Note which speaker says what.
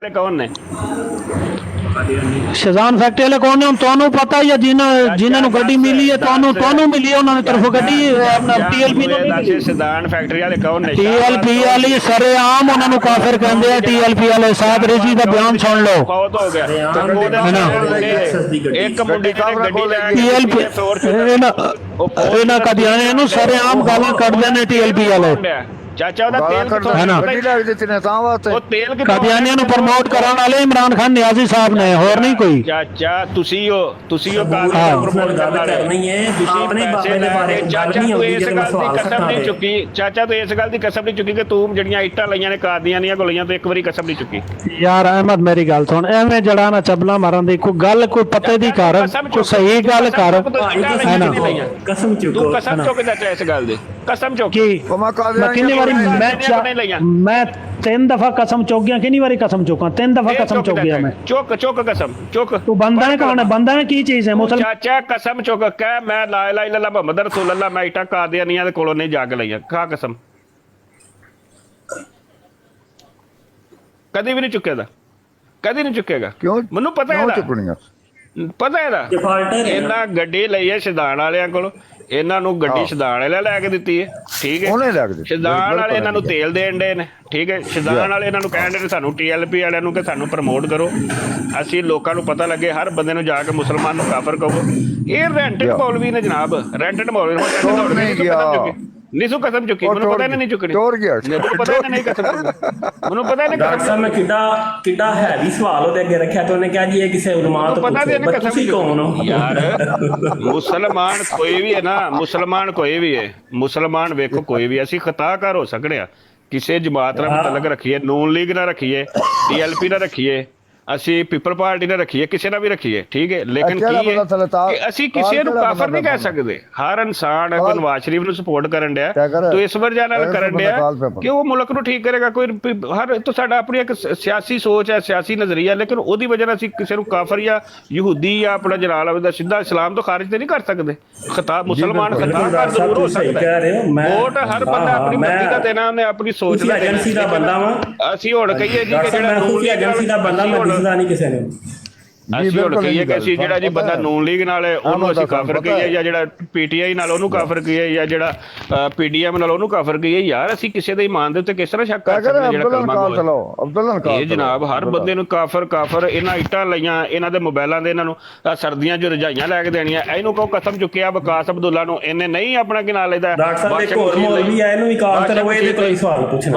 Speaker 1: कौन ने
Speaker 2: शजान फैक्ट्री वाले कौन है ਤੁਹਾਨੂੰ ਪਤਾ ਹੀ ਹੈ ਜਿਨ੍ਹਾਂ ਨੂੰ ਗੱਡੀ ਮਿਲੀ ਹੈ ਤੁਹਾਨੂੰ ਮਿਲੀ ਹੈ ਉਹਨਾਂ ਦੀ ਤਰਫੋਂ ਗੱਡੀ ਆਪਣਾ ਟੀਐਲਪੀ ਨੂੰ
Speaker 1: ਦੱਸੇ ਸ਼ਜ਼ਾਨ ਫੈਕਟਰੀ ਵਾਲੇ ਕੌਣ ਨੇ
Speaker 2: ਟੀਐਲਪੀ ਵਾਲੀ ਸਰੇਆਮ ਉਹਨਾਂ ਨੂੰ ਕਾਫਰ ਕਹਿੰਦੇ ਆ ਟੀਐਲਪੀ ਵਾਲੇ ਸਾਦ ਰਿਜ਼ੀ ਦਾ ਬਿਆਨ ਸੁਣ ਲਓ
Speaker 1: ਬਹੁਤ ਹੋ ਗਿਆ ਇੱਕ ਮੁੰਡੇ ਨੇ ਗੱਡੀ ਲੈ ਕੇ
Speaker 2: ਟੀਐਲਪੀ ਇਹਨਾਂ ਕਦੀਆਨੇ ਨੂੰ ਸਰੇਆਮ ਗਾਲਾਂ ਕੱਢਦੇ ਨੇ ਟੀਐਲਪੀ ਵਾਲੇ
Speaker 1: ਚਾਚਾ ਉਹਦਾ ਤੇਲ ਕਿੱਥੋਂ
Speaker 3: ਗੱਡੀ ਲੱਗ ਦਿੱਤੀ ਨੇ ਤਾਂ ਵਾਸਤੇ
Speaker 1: ਉਹ ਤੇਲ
Speaker 2: ਕਾਦੀਆਨੀਆਂ ਨੂੰ ਪ੍ਰਮੋਟ ਕਰਨ ਵਾਲੇ ਇਮਰਾਨ ਖਾਨ ਨਿਆਜ਼ੀ ਸਾਹਿਬ ਨੇ ਹੋਰ ਨਹੀਂ ਕੋਈ
Speaker 1: ਚਾਚਾ ਤੁਸੀਂ ਉਹ ਕਾਦੀਆਂ ਪ੍ਰਮੋਟ ਕਰਨ ਵਾਲੇ
Speaker 4: ਨਹੀਂ ਹੈ ਤੁਸੀਂ ਆਪਣੇ ਬਾਬੇ ਦੇ ਬਾਰੇ
Speaker 1: ਚਾਚਾ ਤੂੰ ਇਸ ਗੱਲ ਦੀ ਕਸਮ ਨਹੀਂ ਚੁੱਕੀ ਚਾਚਾ ਤੂੰ ਇਸ ਗੱਲ ਦੀ ਕਸਮ ਨਹੀਂ ਚੁੱਕੀ ਕਿ ਤੂੰ ਜਿਹੜੀਆਂ ਇੱਟਾਂ ਲਈਆਂ ਨੇ ਕਾਦੀਆਂ ਕੋਲ ਲਈਆਂ ਤੇ ਇੱਕ ਵਾਰੀ ਕਸਮ ਨਹੀਂ ਚੁੱਕੀ
Speaker 2: ਯਾਰ ਅਹਿਮਦ ਮੇਰੀ ਗੱਲ ਸੁਣ ਐਵੇਂ ਜੜਾ ਨਾ ਚਬਲਾ ਮਾਰਨ ਦੀ ਕੋਈ ਗੱਲ ਕੋਈ ਪਤੇ ਦੀ ਕਰ ਕੋਈ ਸਹੀ ਗੱਲ ਕਰ ਹੈ ਨਾ
Speaker 4: ਕਸਮ ਚੁੱਕੋ
Speaker 1: ਤੂੰ ਕਸਮ ਚੁੱਕ ਚਾਚਾ ਇਸ ਗੱਲ ਦੀ ਕਸਮ ਚੁੱਕ
Speaker 2: ਮੈਂ ਕਿੰਨੀ ਵਾਰੀ ਮੈਂ 3 ਦਫਾ ਕਸਮ ਚੁੱਕ ਗਿਆ ਕਿੰਨੀ ਵਾਰੀ ਕਸਮ ਚੁੱਕਾਂ 3 ਦਫਾ ਕਸਮ ਚੁੱਕ ਗਿਆ ਮੈਂ
Speaker 1: ਚੁੱਕ ਕਸਮ ਚੁੱਕ
Speaker 2: ਤੂੰ ਬੰਦਾ ਹੈ ਕੌਣ ਹੈ ਬੰਦਾ ਹੈ ਕੀ ਚੀਜ਼ ਹੈ ਮੁਸਲਮਾਨ
Speaker 1: ਚਾਚਾ ਕਸਮ ਚੁੱਕ ਕਹਿ ਮੈਂ ਲਾ ਇਲਾਹਾ ਇल्लल्लाह ਮੁਹੰਮਦ ਰਸੂਲ ਅੱਲਾਹ ਮੈਂ ਇੱਟਾਂ ਕਾਦੀਆਨੀਆਂ ਦੇ ਕੋਲੋਂ ਨਹੀਂ ਜੱਗ ਲਈਆਂ ਖਾ ਕਸਮ ਕਦੀ ਵੀ ਨਹੀਂ ਚੁੱਕੇਗਾ ਕਦੀ ਨਹੀਂ ਚੁੱਕੇਗਾ
Speaker 3: ਕਿਉਂ
Speaker 1: ਮੈਨੂੰ ਪਤਾ ਹੈ ਪਤਾ ਇਹਦਾ ਇਹਨਾਂ ਗੱਡੀ ਲਈ ਹੈ ਸ਼ਦਾਨ ਵਾਲਿਆਂ ਕੋਲ ਇਹਨਾਂ ਨੂੰ ਗੱਡੀ ਸ਼ਦਾਨ ਵਾਲੇ ਲੈ ਕੇ ਦਿੱਤੀ ਹੈ ਠੀਕ ਹੈ ਸ਼ਦਾਨ ਵਾਲੇ ਇਹਨਾਂ ਨੂੰ ਤੇਲ ਦੇਣ ਦੇ ਨੇ ਠੀਕ ਹੈ ਸ਼ਦਾਨ ਵਾਲੇ ਇਹਨਾਂ ਨੂੰ ਕਹਿਣ ਦੇ ਨੇ ਸਾਨੂੰ ਟੀਐਲਪੀ ਵਾਲਿਆਂ ਨੂੰ ਕਿ ਸਾਨੂੰ ਪ੍ਰਮੋਟ ਕਰੋ ਅਸੀਂ ਲੋਕਾਂ ਨੂੰ ਪਤਾ ਲੱਗੇ ਹਰ ਬੰਦੇ ਨੂੰ ਜਾ ਕੇ ਮੁਸਲਮਾਨ ਨੂੰ ਕਾਫਰ ਕਹੋ ਇਹ ਰੈਂਟਡ ਮੌਲਵੀ ਨੇ ਜਨਾਬ ਰੈਂਟਡ ਮੌਲਵੀ ਨਿਸੂ ਕਸਮ ਚੁੱਕੀ ਮੈਨੂੰ ਪਤਾ ਨਹੀਂ ਚੁੱਕਣੀ
Speaker 3: ਚੋਰ ਗਿਆ
Speaker 1: ਮੈਨੂੰ ਪਤਾ ਨਹੀਂ ਕਸਮ ਮੈਨੂੰ ਪਤਾ ਨਹੀਂ
Speaker 4: ਡਾਕਟਰ ਸਾਹਿਬ ਮੈਂ ਕਿੱਡਾ ਹੈਵੀ ਸਵਾਲ ਉਹਦੇ ਅੱਗੇ ਰੱਖਿਆ ਤੇ ਉਹਨੇ ਕਿਹਾ ਜੀ ਇਹ ਕਿਸੇ ਉਲਮਾ ਤੋਂ
Speaker 1: ਪਤਾ ਨਹੀਂ ਕਸਮ
Speaker 4: ਤੁਸੀਂ ਕੌਣ ਹੋ
Speaker 1: ਯਾਰ ਮੁਸਲਮਾਨ ਕੋਈ ਵੀ ਹੈ ਨਾ ਮੁਸਲਮਾਨ ਕੋਈ ਵੀ ਹੈ ਮੁਸਲਮਾਨ ਵੇਖੋ ਕੋਈ ਵੀ ਅਸੀਂ ਖਤਾਕਾਰ ਹੋ ਸਕਦੇ ਆ ਕਿਸੇ ਜਮਾਤ ਨਾਲ ਮੁਤਲਕ ਰੱਖੀਏ ਨੂਨ ਲੀਗ ਨਾਲ ਰੱਖੀਏ ਟੀਐਲਪੀ ਨਾਲ ਰੱਖੀਏ ਅਸੀਂ ਪੀਪਲ ਪਾਰਟੀ ਨਾਲ ਰੱਖੀਏ ਕਿਸੇ ਨਾਲ ਵੀ ਰੱਖੀਏ ਠੀਕ ਹੈ ਲੇਕਿਨ ਕੀ ਹੈ ਕਿ ਅਸੀਂ ਕਿਸੇ ਨੂੰ ਕਾਫਰ ਨਹੀਂ ਕਹਿ ਸਕਦੇ ਹਰ ਇਨਸਾਨ ਅਗਰ ਨਵਾਜ਼ ਸ਼ਰੀਫ ਨੂੰ ਸਪੋਰਟ ਕਰਨ ਡਿਆ ਤੋ ਇਸ ਵਜ੍ਹਾ ਨਾਲ ਕਰਨ ਡਿਆ ਕਿ ਉਹ ਮੁਲਕ ਨੂੰ ਠੀਕ ਕਰੇਗਾ ਕੋਈ ਹਰ ਤਾਂ ਸਾਡਾ ਆਪਣੀ ਇੱਕ ਸਿਆਸੀ ਸੋਚ ਹੈ ਸਿਆਸੀ ਨਜ਼ਰੀਆ ਲੇਕਿਨ ਉਹਦੀ ਵਜ੍ਹਾ ਨਾਲ ਅਸੀਂ ਕਿਸੇ ਨੂੰ ਕਾਫਰ ਜਾਂ ਯਹੂਦੀ ਜਾਂ ਆਪਣਾ ਜਲਾਲ ਦਾ ਸਿੱਧਾ ਇਸਲਾਮ ਤੋਂ ਖਾਰਿਜ ਤੇ ਨਹੀਂ ਕਰ ਸਕਦੇ ਖਤਾ ਮੁਸਲਮਾਨ ਖਤਾ ਜ਼ਰੂਰ ਹੋ ਸਕਦਾ ਵੋਟ ਹਰ ਬੰਦਾ ਆਪਣੀ ਮਰਜ਼ੀ ਦਾ ਦੇਣਾ ਉਹਨੇ ਆਪਣੀ ਸੋਚ ਦਾ
Speaker 4: ਏਜੰਸੀ ਦਾ ਬੰਦਾ ਵਾ
Speaker 1: ਅਸੀਂ ਹੁਣ ਕਹੀਏ ਜੀ ਕਿ ਜਿਹੜਾ
Speaker 4: ਏਜੰਸੀ ਦਾ ਬੰਦਾ ਨਹੀਂ ਕਿਸੇ ਨੇ
Speaker 1: ਅਸੀਂ ਹੁਣ ਕਹੀਏ ਕਿ ਅਸੀਂ ਜਿਹੜਾ ਜੀ ਬੰਦਾ ਨੂਨ ਲੀਗ ਨਾਲ ਉਹਨੂੰ ਅਸੀਂ ਕਾਫਰ ਕਹੀਏ ਜਾਂ ਜਿਹੜਾ ਪੀਟੀਆਈ ਨਾਲ ਉਹਨੂੰ ਕਾਫਰ ਕਹੀਏ ਜਾਂ ਜਿਹੜਾ ਪੀਡੀਐਮ ਨਾਲ ਉਹਨੂੰ ਕਾਫਰ ਕਹੀਏ ਯਾਰ ਅਸੀਂ ਕਿਸੇ ਦੇ ਇਮਾਨ ਦੇ ਉੱਤੇ ਕਿਸ ਤਰ੍ਹਾਂ ਸ਼ੱਕ ਕਰ ਸਕਦੇ ਜਿਹੜਾ ਕਲਮਾ ਇਹ ਜਨਾਬ ਹਰ ਬੰਦੇ ਨੂੰ ਕਾਫਰ ਇਹਨਾਂ ਇੱਟਾਂ ਲਈਆਂ ਇਹਨਾਂ ਦੇ ਮੋਬਾਈਲਾਂ ਦੇ ਇਹਨਾਂ ਨੂੰ ਸਰਦੀਆਂ ਜੋ ਰਜਾਈਆਂ ਲੈ ਕੇ ਦੇਣੀਆਂ ਇਹਨੂੰ ਕਹੋ ਕਸਮ ਚੁੱਕਿਆ ਵਿਕਾਸ ਅਬਦੁੱਲਾ ਨੂੰ ਇਹਨੇ ਨਹੀਂ ਆਪਣਾ ਕੀ ਨਾਂ ਲੈਦਾ
Speaker 4: ਡਾਕਟਰ ਸਾਹਿਬ ਇੱਕ ਹੋਰ ਮੌਲਵੀ ਆ ਇਹਨੂੰ ਵੀ ਕਾਲ ਕਰੋ ਇਹਦੇ ਤੋਂ ਹੀ ਸਵਾਲ ਪੁੱਛਣਾ